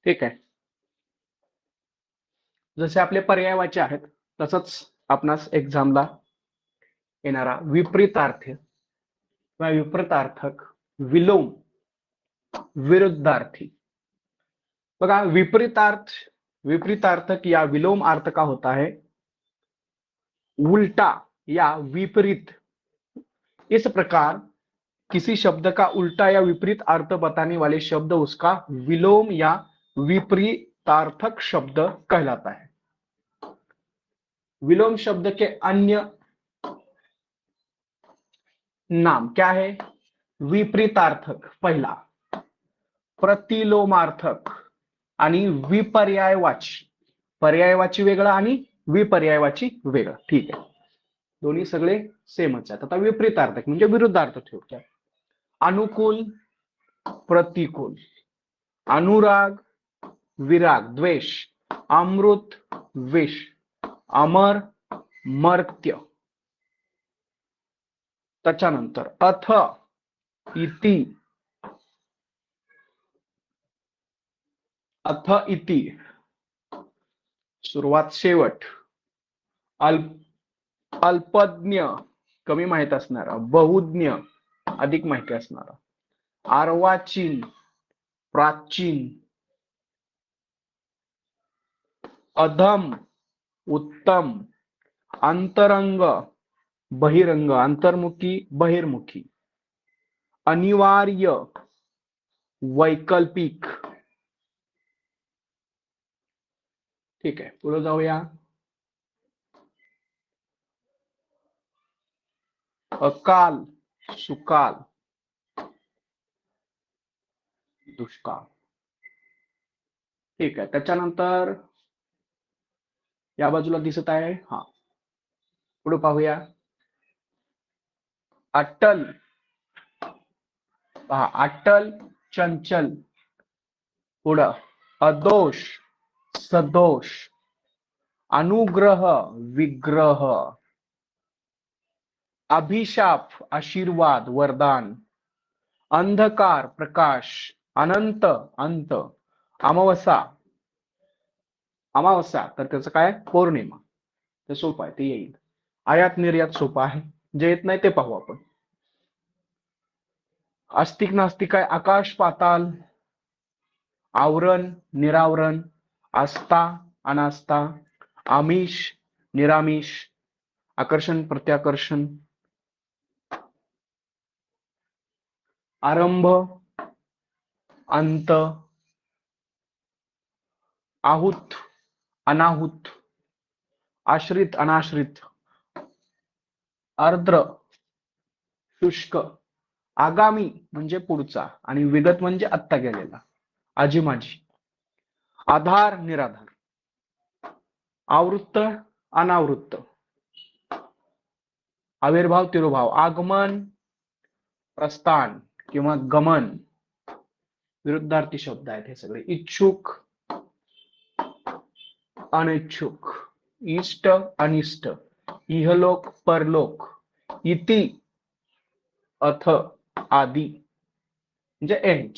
ठीक आहे. जसे आपले पर्यायवाची आहेत तसंच आपणास एक्झामला येणारा विपरीतार्थ किंवा विपरीतार्थक, विलोम, विरुद्धार्थी. बघा, विपरीतार्थक या विलोम अर्थ का होता है उल्टा या विपरीत। इस प्रकार किसी शब्द का उल्टा या विपरीत अर्थ बताने वाले शब्द उसका विलोम या विपरीतार्थक शब्द कहलाता है। विलोम शब्द के अन्य नाम क्या है? विपरीतार्थक पहिला, प्रतिलोमार्थक आणि विपर्यायवाची। पर्यायवाची वेगळं आणि विपर्यायवाची वेगळं। ठीक आहे, दोन्ही सगळे सेमच आहेत। आता विपरीतार्थक म्हणजे विरुद्धार्थ ठेवूया। अनुकूल, प्रतिकूल, अनुराग, विराग, द्वेष, अमृत, विष, अमर, मर्त्य। त्याच्यानंतर अथ, इति, अथ इति, सुरुवात शेवट, अल्पज्ञ, कमी माहित असणारा, बहुज्ञ, अधिक माहिती असणारा, अर्वाचीन, प्राचीन, अधम, उत्तम, अंतरंग, बहिरंग, अंतर्मुखी, बहिर्मुखी, अनिवार्य, वैकल्पिक। ठीक आहे, पुढे जाऊया। अकाल, सुकाल, दुष्काळ। ठीक आहे, त्याच्यानंतर या बाजूला दिसत आहे, हा पुढे पाहूया। अट्टल, पहा, अट्टल, चंचल। पुढं अदोष, सदोष, अनुग्रह, विग्रह, अभिशाप, आशीर्वाद, वरदान, अंधकार, प्रकाश, अनंत, अंत, अमावस्या, अमावस्या तर त्याचं काय? पौर्णिमा। ते सोपं आहे, ते येईल। आयात निर्यात सोपं आहे, जे येत नाही ते पाहू आपण। आस्तिक नास्तिक आहे, आकाश पाताल, आवरण, निरावरण, आस्था, अनास्था, आमिष, निरामिष, आकर्षण, प्रत्याकर्षण, आरंभ, अंत, आहूत, अनाहूत, आश्रित, अनाश्रित, आर्द्र, शुष्क, आगामी म्हणजे पुढचा आणि विगत म्हणजे आत्ता गेलेला, आजी माझी, आधार, निराधार, आवृत्त, अनावृत्त, आविर्भाव, तिरोभाव, आगमन, प्रस्थान किंवा गमन, विरुद्धार्थी शब्द आहेत हे सगळे। इच्छुक, अनिच्छुक, इष्ट, अनिष्ट, इहलोक, परलोक, इति, अथ, आदि म्हणजे एंड।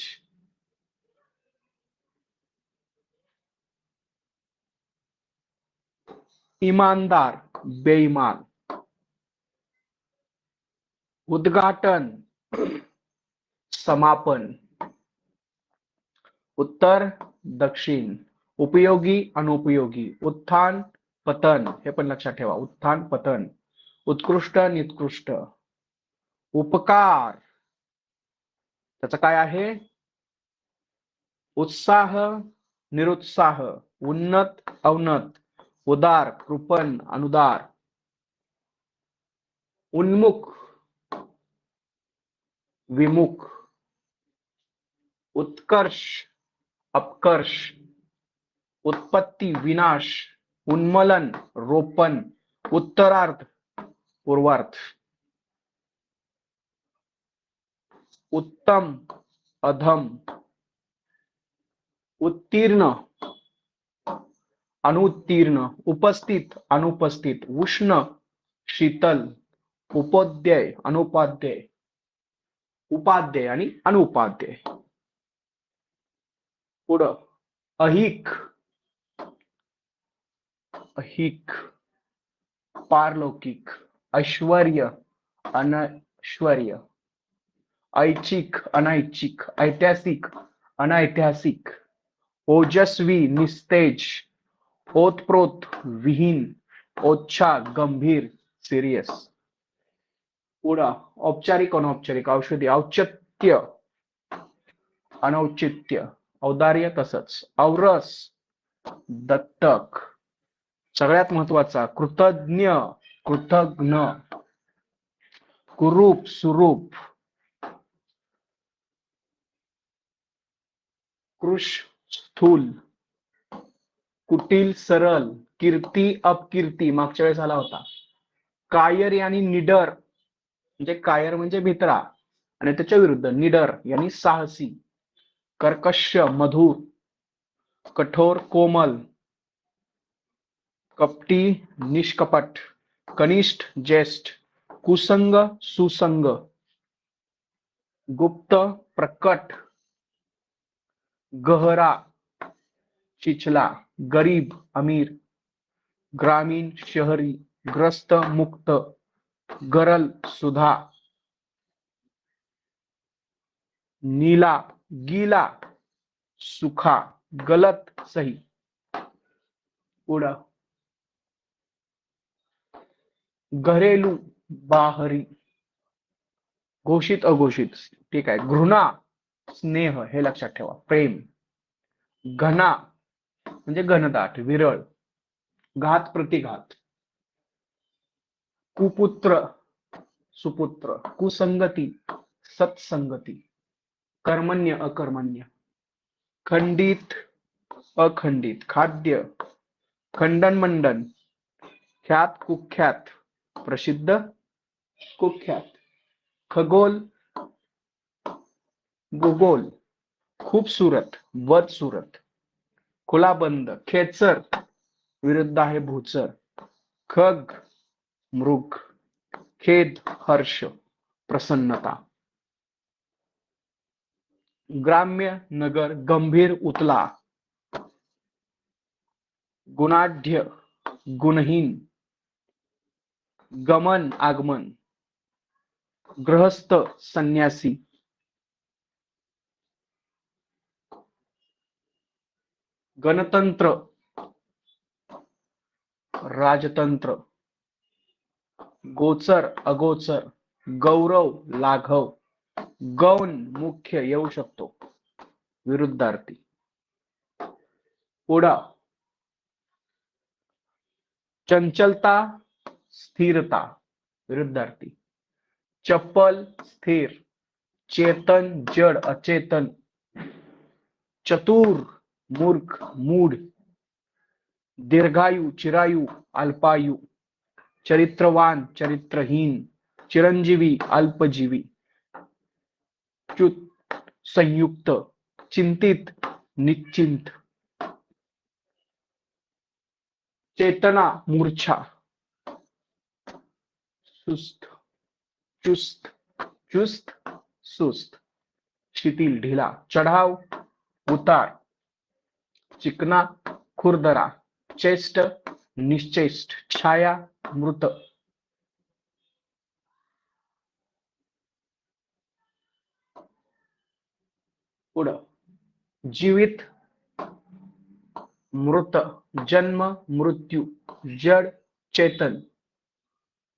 ईमानदार, बेईमान, उद्घाटन, समापन, उत्तर, दक्षिण, उपयोगी, अनुपयोगी, उत्थान, पतन, हे पण लक्षात ठेवा, उत्थान, पतन, उत्कृष्ट, निकृष्ट, उपकार, त्याचं काय आहे? उत्साह, निरुत्साह, उन्नत, अवनत, उदार, कृपण, अनुदार, उन्मुख, विमुख, उत्कर्ष, अपकर्ष, उत्पत्ति, विनाश, उन्मूलन, रोपण, उत्तरार्ध, पूर्वार्ध, उत्तम, अधम, उत्तीर्ण, अनुत्तीर्ण, उपस्थित, अनुपस्थित, उष्ण, शीतल, उपोध्यय, अनुपाध्यय, उपाध्यय आणि अनुपाध्यय। पुढं अहिक, अहिक, पारलौकिक, ऐश्वर्य, अनैश्वर्य, ऐच्छिक, अनैच्छिक, ऐतिहासिक, अनैतिहासिक, ओजस्वी, निस्तेज, ओतप्रोत, विहीन, ओच्छा, गंभीर, सिरियस. पुढं औपचारिक, अनौपचारिक, औषधी, औचित्य, अनौचित्य, औदार्य, तसंच औरस, दत्तक, सगळ्यात महत्वाचा कृतज्ञ, कृतघ्न, कुरूप, सुरूप, कृश, स्थूल, कुटील, सरळ, कीर्ती, अपकीर्ती, मागच्या वेळेस आला होता. कायर आणि निडर, म्हणजे कायर म्हणजे भित्रा आणि त्याच्या विरुद्ध निडर यांनी साहसी. कर्कश, मधुर, कठोर, कोमल, कपटी, निष्कपट, कनिष्ठ, ज्येष्ठ, कुसंग, सुसंग, गुप्त, प्रकट, गहरा, चिचला, गरीब, अमीर, ग्रामीण, शहरी, ग्रस्त, मुक्त, गरल, सुधा, नीला, गीला, सुखा, गलत, सही. पुढं घरेलू, बाहरी, घोषित, अघोषित, ठीक आहे. घृणा, स्नेह, हे लक्षात ठेवा, प्रेम. घना म्हणजे घनदाट, विरळ, घात, प्रतिघात. कुपुत्र, सुपुत्र, कुसंगती, सत्संगती, कर्मण्य, अकर्मण्य, खंडित, अखंडित, खाद्य, खंडन मंडन, ख्यात, कुख्यात, प्रसिद्ध, कुख्यात, खगोल, भूगोल, खूबसूरत, बदसूरत, खुला बंद, खेचर, विरुद्ध आहे भूचर, खग, मृग, खेद, हर्ष, प्रसन्नता. ग्राम्य, नगर, गंभीर, उतला, गुणाढ्य, गुणहीन, गमन, आगमन, गृहस्थ, संन्यासी, गणतंत्र, राजतंत्र, गोचर, अगोचर, गौरव, लाघव, गौण, मुख्य, येऊ शकतो, विरुद्धार्थी. पुढा चंचलता, स्थिरता, विरुद्धार्थी. चप्पल, स्थिर, चेतन, जड, अचेतन, चतुर, मूर्ख, मूढ, दीर्घायु, चिरायु, अल्पायु, चरित्रवान, चरित्रहीन, चिरंजीवी, अल्पजीवी, च्युत, संयुक्त, चिंतित, निश्चिंत, चेतना, मूर्छा, सुस्त, चुस्त, चुस्त, सुस्त, शिथिल, ढिला, चढाव, उतार, चिकना, खुरदरा, चेष्ट, निश्चेष्ट, छाया, मृत. पुढं जीवित, मृत, जन्म, मृत्यू, जड, चेतन,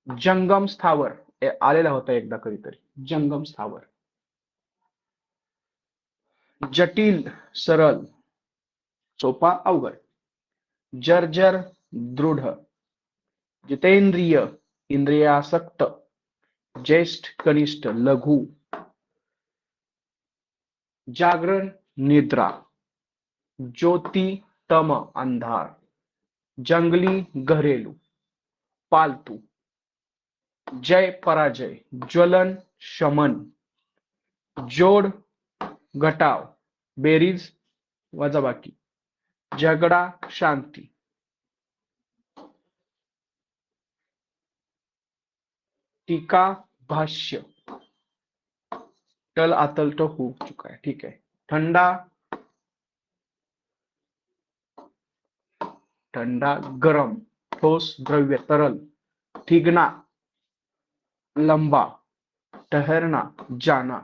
जंगम, स्थावर, आलेला होता एकदा कधीतरी, जंगम स्थावर. जटिल, सरळ, सोपा, अवघड, जर्जर, दृढ, जितेंद्रिय, इंद्रियासक्त, ज्येष्ठ, कनिष्ठ, लघु, जागरण, निद्रा, ज्योति, तम, अंधार, जंगली, घरेलू, पालतू, जय, पराजय, ज्वलन, शमन, जोड, घटाव, बेरीज, वजाबाकी, झगडा, शांती. टीका, भाष्य, टल, आतल, तो हो चुका है, ठीक है. ठंडा, ठंडा गरम, ठोस द्रव्य तरल, ठिगना लंबा, ठहरना जाना,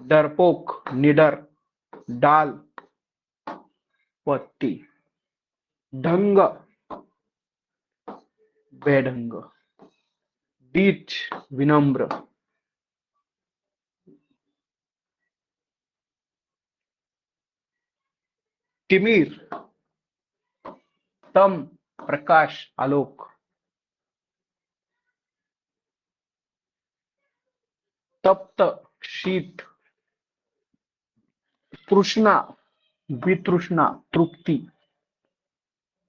डरपोक निडर, डाल पत्ती, ढंग बेढंग, डीठ विनम्र, तिमिर तम प्रकाश आलोक, तप्त शीत, तृष्णा वितृष्णा तृप्ती,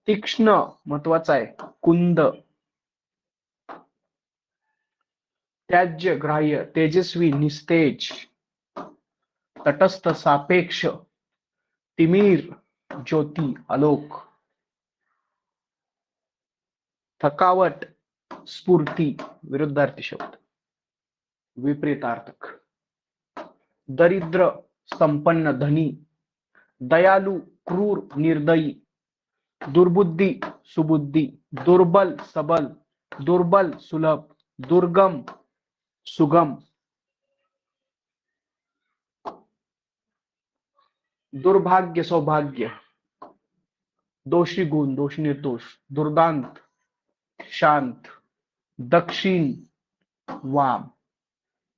तीक्ष्ण महत्वाचा आहे कुंद, त्याज्य ग्राह्य तेजस्वी निस्तेज, तटस्थ सापेक्ष, तिमिर ज्योती आलोक, थकावट स्फूर्ती विरुद्धार्थी शब्द, विपरीतार्थक, दरिद्र संपन्न धनी, दयालु क्रूर निर्दयी, दुर्बुद्धी सुबुद्धी, दुर्बल सबल, दुर्बल सुलभ, दुर्गम सुगम, दुर्भाग्य सौभाग्य, दोषी गुण दोष निर्दोष, दुर्दांत शांत, दक्षिण वाम,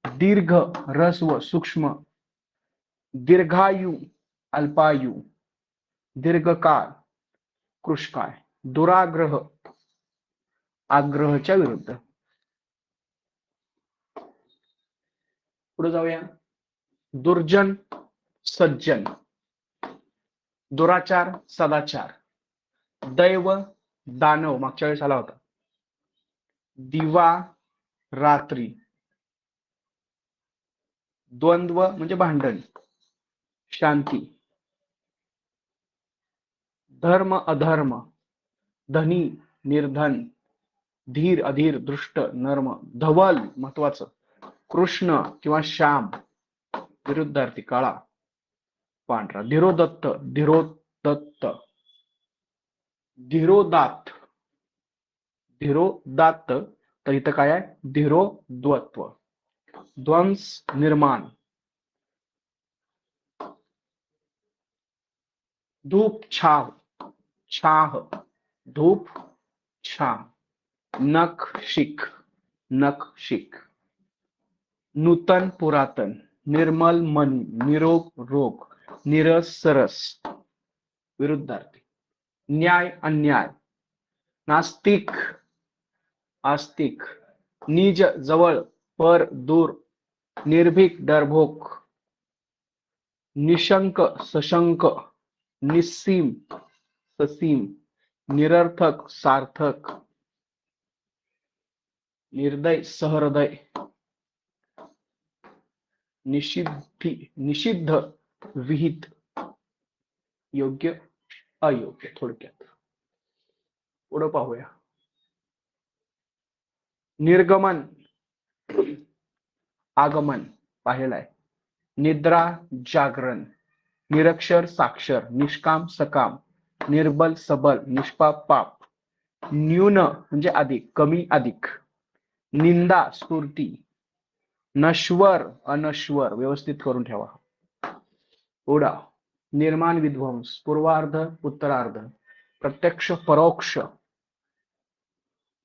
दीर्घ ह्रस्व सूक्ष्म, दीर्घायु अल्पायु, दीर्घकाळ कृष्काळ, दुराग्रह आग्रहाच्या विरुद्ध. पुढे जाऊया. दुर्जन सज्जन, दुराचार सदाचार, दैव दानव मागच्या वेळेस आला होता, दिवा रात्री, द्वंद्व म्हणजे भांडण, शांती, धर्म अधर्म, धनी निर्धन, धीर अधीर दृष्ट नर्म, धवल महत्वाचं, कृष्ण किंवा श्याम विरुद्धार्थी काळा पांढरा, धीरोदत्त धीरोदत्त, धीरोदात्त धीरोदात्त, तर इथं काय आहे धीरोद्वत्व, ध्वंस निर्माण, धूप छाव छाह, धूप छाव, नख शिख नख शिख, नूतन पुरातन, निर्मल मनी, निरोग रोग, निरस सरस विरुद्धार्थी, न्याय अन्याय, नास्तिक आस्तिक, निज जवळ पर दूर, निर्भीक डरभोक, निशंक सशंक, निस्सीम ससीम, निरर्थक सार्थक, निर्दय सहृदय, निषिद्ध विहित, योग्य अयोग्य. थोडक्यात पुढे पाहूया. निर्गमन आगमन पाहिलेलं आहे, निद्रा जागरण, निरक्षर साक्षर, निष्काम सकाम, निर्बल सबल, निष्पाप पाप, न्यून म्हणजे अधिक कमी अधिक, निंदा स्तुती, नश्वर अनश्वर व्यवस्थित करून ठेवा. पुढा निर्माण विध्वंस, पूर्वार्ध उत्तरार्ध, प्रत्यक्ष परोक्ष,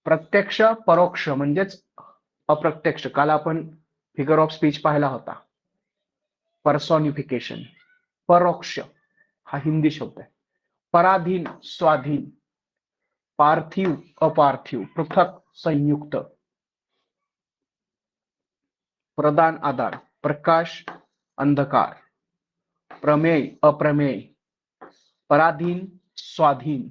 प्रत्यक्ष परोक्ष म्हणजेच अप्रत्यक्ष, काल आपण फिगर ऑफ स्पीच पाहिला होता, पर्सॉनिफिकेशन. परोक्ष हा हिंदी शब्द आहे. पराधीन स्वाधीन, पार्थिव अपार्थिव, पृथक संयुक्त, प्रदान आदान, प्रकाश अंधकार, प्रमेय अप्रमेय, पराधीन स्वाधीन,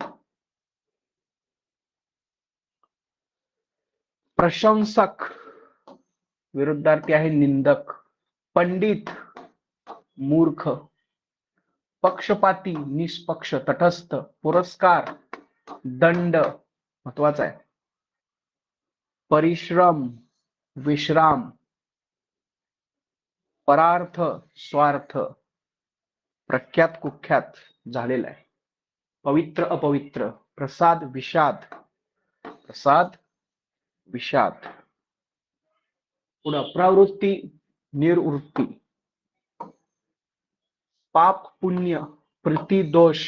प्रशंसक विरुद्धार्थी आहे निंदक, पंडित मूर्ख, पक्षपाती निष्पक्ष तटस्थ, पुरस्कार दंड महत्वाचा आहे, परिश्रम विश्राम, परार्थ स्वार्थ, प्रख्यात कुख्यात झालेला आहे, पवित्र अपवित्र, प्रसाद विषाद, प्रसाद विषाद. पुढं प्रवृत्ती निर्वृत्ती, पाप पुण्य, प्रीती दोष,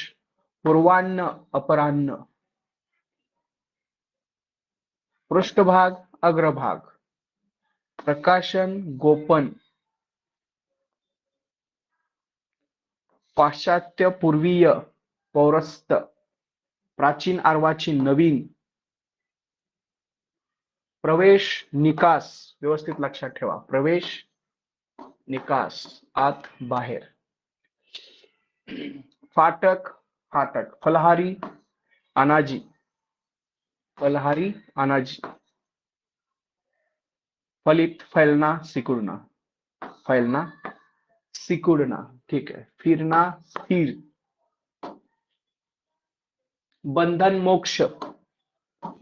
पूर्वान्न अपरान्न, पृष्ठभाग अग्रभाग, प्रकाशन गोपन, पाश्चात्य पूर्वीय पौरस्त, प्राचीन अर्वाचीन नवीन, प्रवेश निकास, व्यवस्थित लक्षात ठेवा, प्रवेश निकास, आत बाहेर, फाटक फाटक, फलहारी अनाजी, फलहारी अनाजी, फलित फैलना सिकुड़ना, फैलना सिकुड़ना, ठीक है, फिरना स्थिर, बंधन मोक्ष,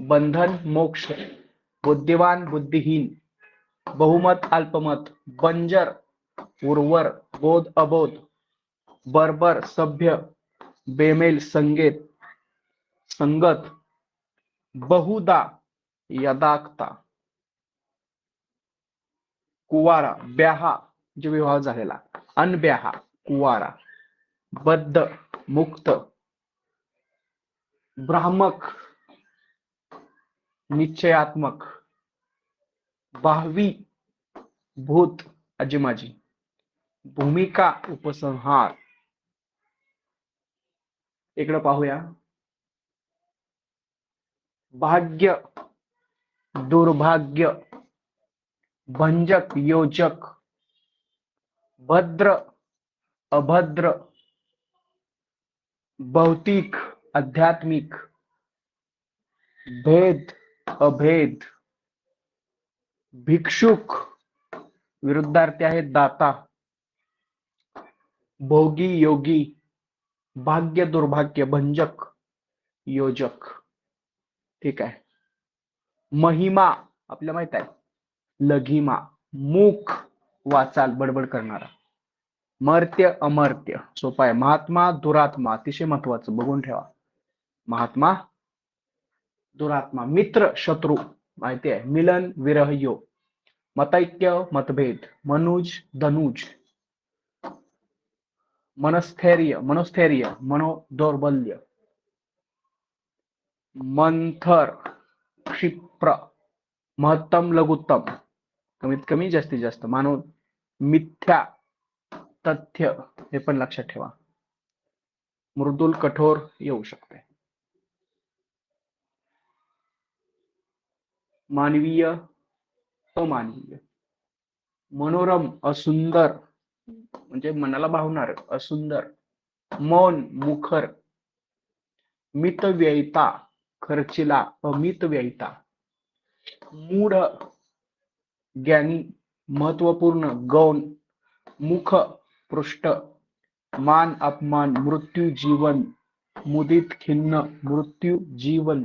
बंधन मोक्ष, बुद्धिवान बुद्धिहीन, बहुमत अल्पमत, बंजर उर्वर, बोध अबोध, बर्बर सभ्य, बेमेल संगीत संगत, बहुदा यदाकता, कुवारा ब्याहा जो विवाह झालेला, अनब्याहा कुवारा, बद्ध मुक्त, भ्रामक निश्चयात्मक, भावी भूत अजिमाजी, भूमिका उपसंहार. इकडे पाहूया, भाग्य दुर्भाग्य, भंजक योजक, भद्र अभद्र, भौतिक आध्यात्मिक, भेद अभेद, भिक्षुक विरुद्धार्थी आहे दाता, भोगी योगी, भाग्य दुर्भाग्य, भंजक योजक. ठीक आहे. महिमा आपल्याला माहित आहे, लघिमा, मूक वाचाल बडबड करणारा, मर्त्य अमर्त्य सोपा आहे. महात्मा दुरात्मा अतिशय महत्वाचं, बघून ठेवा, महात्मा दुरात्मा. मित्र शत्रू माहिती आहे, मिलन विरह योग, मतैक्य मतभेद, मनुज धनुज, मनस्थैर्य मनोस्थैर्य मनोदौर्बल्य, मंथर क्षिप्र, महत्तम लघुत्तम कमीत कमी जास्तीत जास्त, मानव मिथ्या तथ्य, हे पण लक्षात ठेवा. मृदुल कठोर येऊ शकते. मानवीय अमानवीय, मनोरम असुंदर म्हणजे मनाला भावणार असुंदर, मौन मुखर, मितव्ययिता खर्चिला अमितव्ययिता, मूढ ज्ञानी महत्वपूर्ण गौण, मुख पृष्ठ, मान अपमान, मृत्यू जीवन, मुदित खिन्न, मृत्यू जीवन,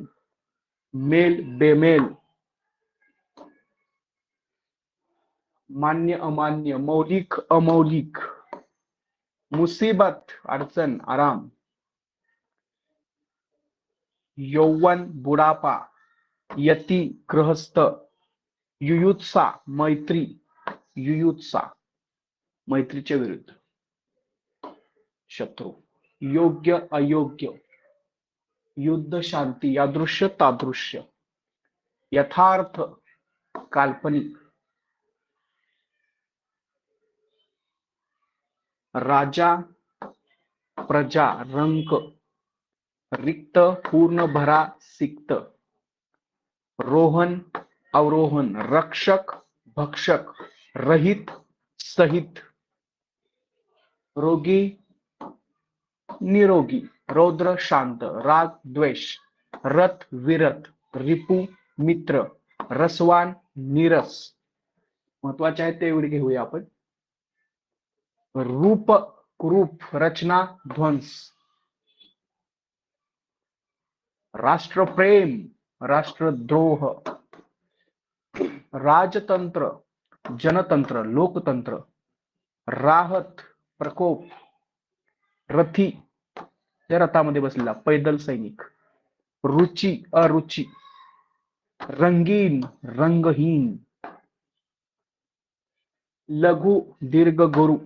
मेल बेमेल, मान्य अमान्य, मौलिक अमौलिक, मुसीबत अडचण आराम, यौवन बुढापा, यती गृहस्थ, युयुत्सा मैत्री, युयुत्सा मैत्रीच्या विरुद्ध, शत्रू, योग्य अयोग्य, युद्ध शांती, यादृश्य तादृश्य, यथार्थ काल्पनिक, राजा प्रजा रंक, रिक्त पूर्ण भरा सिक्त, रोहन अवरोहन, रक्षक भक्षक, रहित सहित, रोगी निरोगी, रौद्र शांत, राग द्वेष, रथ विरत, रिपू मित्र, रसवान नीरस. महत्वाचे आहे ते एवढे घेऊया आपण. रूप कुरूप, रचना ध्वंस, राष्ट्रप्रेम राष्ट्रद्रोह, राजतंत्र जनतंत्र लोकतंत्र, राहत प्रकोप, रथी त्या रथामध्ये बसलेला पैदल सैनिक, रुचि अरुचि, रंगीन रंगहीन, लघु दीर्घ गुरु,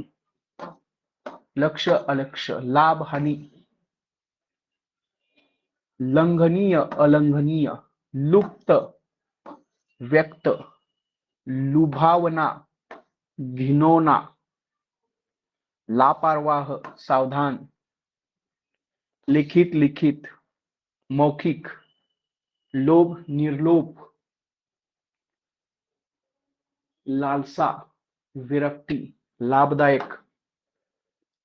लक्ष अलक्ष्य, लाभ हानी, लंघनीय अलंघनीय, लुप्त व्यक्त, लुभावना घिनौना, लापरवाह सावधान, लिखित लिखित, मौखिक, लोभ निर्लोभ, लालसा विरक्ति, लाभदायक,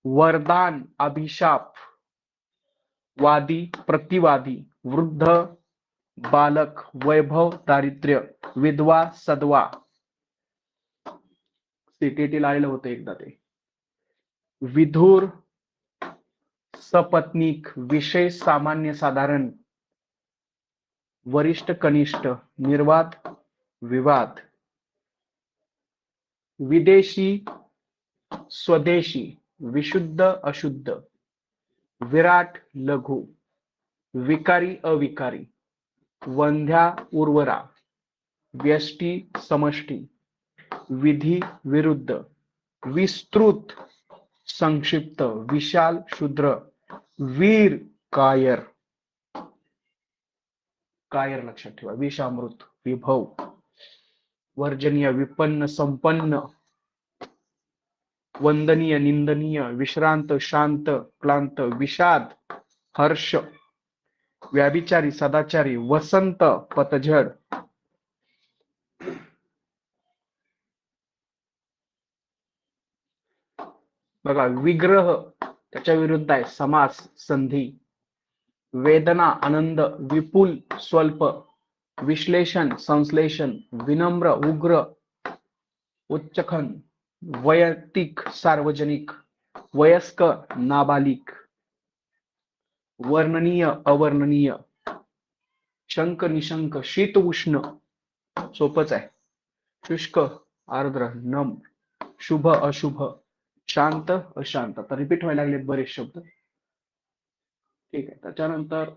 वरदान अभिशाप, वादी प्रतिवादी, वृद्ध बालक, वैभव दारिद्र्य, विधवा सदवा. सीटीटी आलेलं होतं एकदा ते. विधुर सपत्नीक, विषय सामान्य साधारण, वरिष्ठ कनिष्ठ, निर्वाद विवाद, विदेशी स्वदेशी, विशुद्ध अशुद्ध, विराट लघु, विकारी अविकारी, वंध्या उर्वरा, व्यष्टी समष्टी, विधी विरुद्ध, विस्तृत संक्षिप्त, विशाल शूद्र, वीर कायर. कायर लक्षात ठेवा. विषामृत विभव, वर्जनीय विपन्न संपन्न, वंदनीय निंदनीय, विश्रांत शांत क्लांत, विषाद हर्ष, व्याभिचारी सदाचारी, वसंत पतझड. बघा, विग्रह त्याच्या विरुद्ध आहे समास संधी, वेदना आनंद, विपुल स्वल्प, विश्लेषण संश्लेषण, विनम्र उग्र उच्चखन, वैयक्तिक सार्वजनिक, वयस्क नाबालिक, वर्णनीय अवर्णनीय, शंक निशंक, शीत उष्ण, सोपच आहे, शुष्क आर्द्र, नम, शुभ अशुभ, शांत अशांत. तर रिपीट व्हायला लागलेत बरेच शब्द. ठीक आहे. त्याच्यानंतर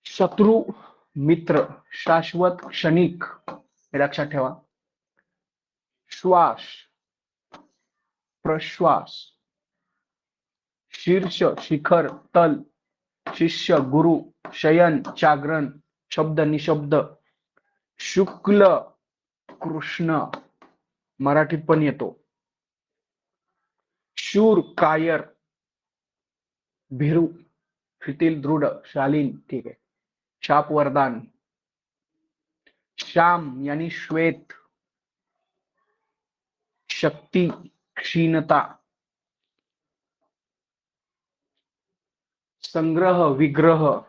शत्रू मित्र, शाश्वत क्षणिक, हे लक्षात ठेवा. श्वास प्रश्वास, शीर्ष शिखर तल, शिष्य गुरु, शयन जागरण, शब्द निशब्द, शुक्ल कृष्ण, मराठीत पण येतो. शूर कायर, भिरू, शिथिल दृढ, शालीन. ठीक आहे. शाप वरदान, श्याम यानी श्वेत, शक्ती क्षीणता, संग्रह विग्रह,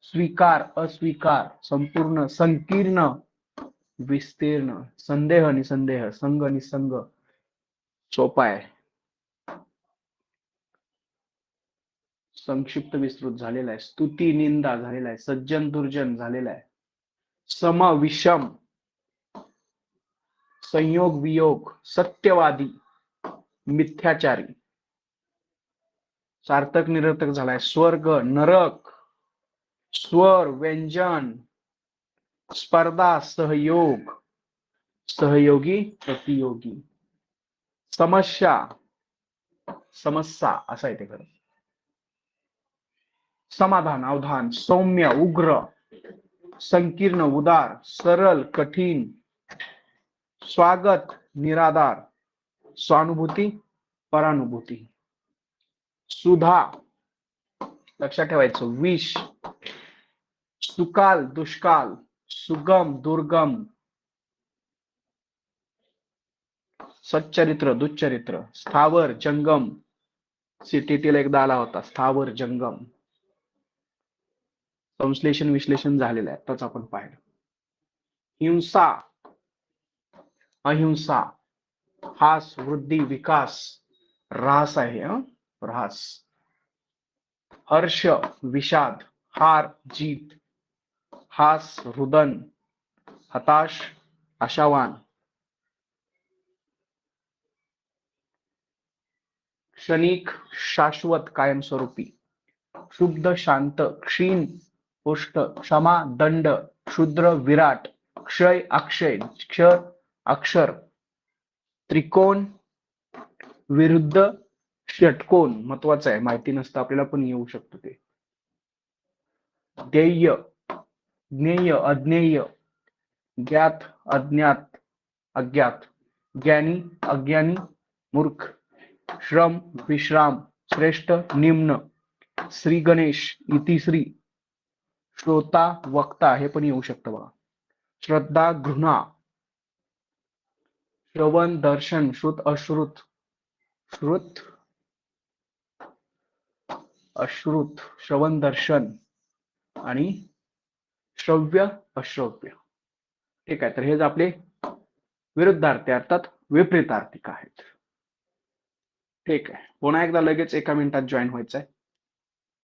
स्वीकार अस्वीकार, संपूर्ण संकीर्ण विस्तीर्ण, संदेह निसंदेह, संग निसंग, सोपा आहे. संक्षिप्त विस्तृत झालेला आहे. स्तुती निंदा झालेला आहे. सज्जन दुर्जन झालेला आहे. सम विषम, संयोग वियोग, सत्यवादी मिथ्याचारी, सार्थक निरर्थक झालाय. स्वर्ग नरक, स्वर व्यंजन, स्पर्धा सहयोग, सहयोगी प्रतियोगी, समस्या समस्या असा आहे ते खरं. समाधान अवधान, सौम्य उग्र, संकीर्ण उदार, सरल कठीण, स्वागत निराधार, स्वानुभूती परानुभूती, सुधा लक्षात ठेवायचं, विष, सुकाल दुष्काल, सुगम दुर्गम, सच्चरित्र दुच्चरित्र, स्थावर जंगम. सीटीटीला एकदा आला होता स्थावर जंगम. संश्लेषण विश्लेषण झालेलं आहे, आताच आपण पाहिलं. हिंसा अहिंसा, हास वृद्धी विकास, रास आहे रास, हर्ष विषाद, हार जीत, हास रुदन, हताश आशावान, क्षणिक, शाश्वत, कायमस्वरूपी. शुद्ध, शांत, क्षीण, पुष्ट, क्षमा, दंड, क्षुद्र, विराट, क्षय, अक्षय, क्षर, अक्षर, त्रिकोण, विरुद्ध, षटकोन. महत्वाचं आहे, माहिती नसतं आपल्याला पण येऊ शकतं ते. ध्येय, ज्ञेय, अज्ञेय, ज्ञात, अज्ञात, अज्ञात, ज्ञानी, अज्ञानी, मूर्ख, श्रम, विश्राम, श्रेष्ठ, निम्न, श्री गणेश, इतिश्री, श्रोता, वक्ता, हे पण येऊ शकतं बघा. श्रद्धा, घृणा, श्रवण, दर्शन, श्रुत, अश्रुत, श्रुत, अश्रुत, श्रवण, दर्शन आणि श्रव्य, अश्रव्य. ठीक आहे, तर हेच आपले विरुद्धार्थी अर्थात विपरीतार्थिक आहेत. ठीक आहे, पुन्हा एकदा लगेच एका मिनिटात जॉईन व्हायचंय.